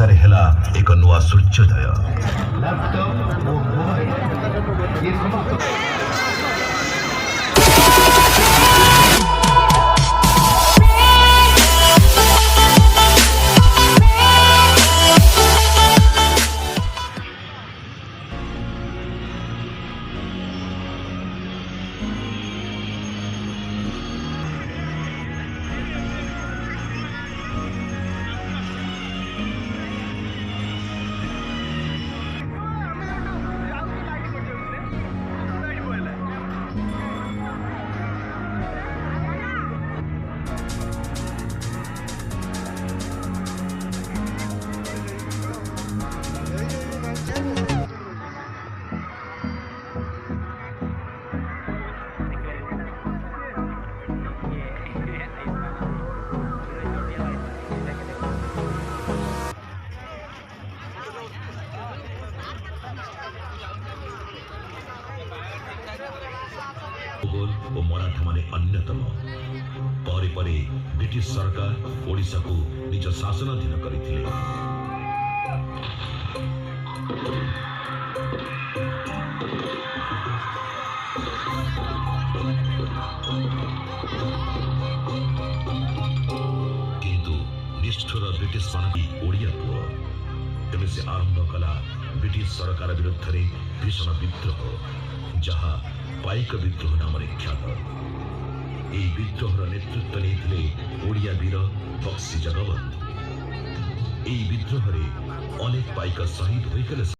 ओडिशारे हेला एक नुआ सूर्योदय। मुगल और मराठा माने अन्यतम परे परे ब्रिटिश सरकार ओडिशा को निज शासनाधीन करथिले। किंतु निष्ठुर ब्रिटिश मानवी ओडिया पुओ तेमे से आरंभ कला ब्रिटिश सरकार विरुद्ध रे भीषण विद्रोह, जहा पाइक विद्रोह नाम ख्यात। यह विद्रोहर नेतृत्व नहीं ओडिया वीर बक्सी जगवंत। यह विद्रोह अनेक पाइक शहीद होइगले।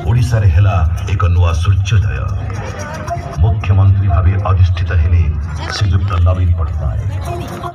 ओडिशारे हेला एक नुआ सूर्योदय। मुख्यमंत्री भावे अधिष्ठित हेले श्रीयुक्त नवीन पट्टनायक।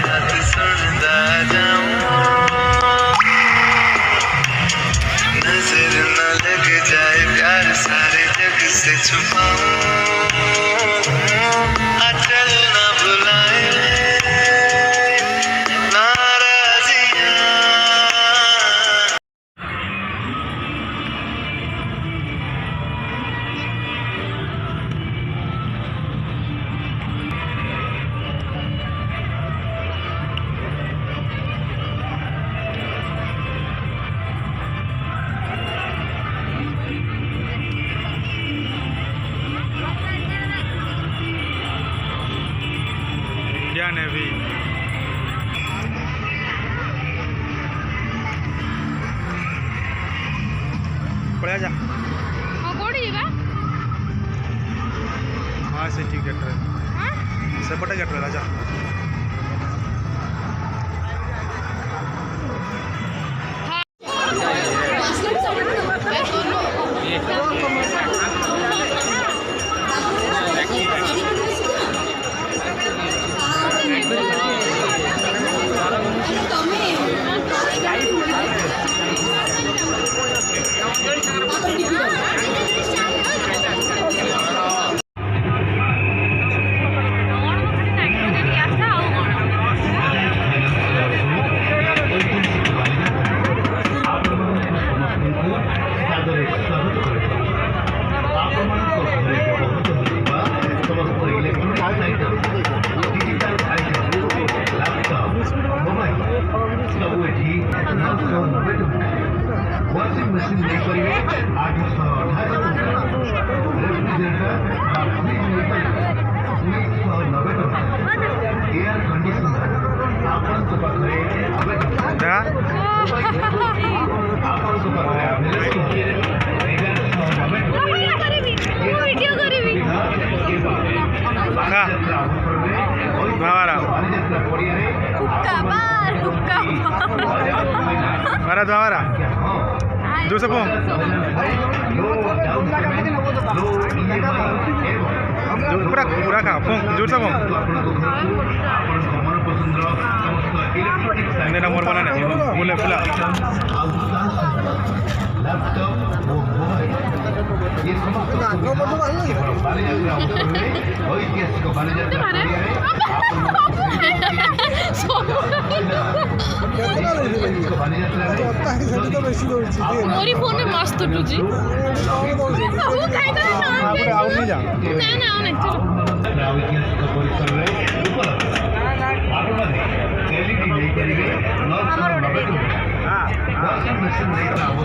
हाथ सुनता जाऊं, नजर न लग जाए प्यार सारे जग से छुपाऊं, अचल न बुलाए नाराजियां। इंडिया नेवी पड़ा जा हाँ से ठीक गेट्रे सेपटे गेट्रे राजा वाशिंग मशीन नहीं 890 एयर कंडीशनर आपको पाखरे Mara Jus apa? Pura kah? Jus apa? Ini nomor mana nih? Mulai pula. मोरी फोन में मस्त टूजी वो काय करे ना आउट नहीं जा ना ना नहीं वाशिंग मशीन नहीं था वो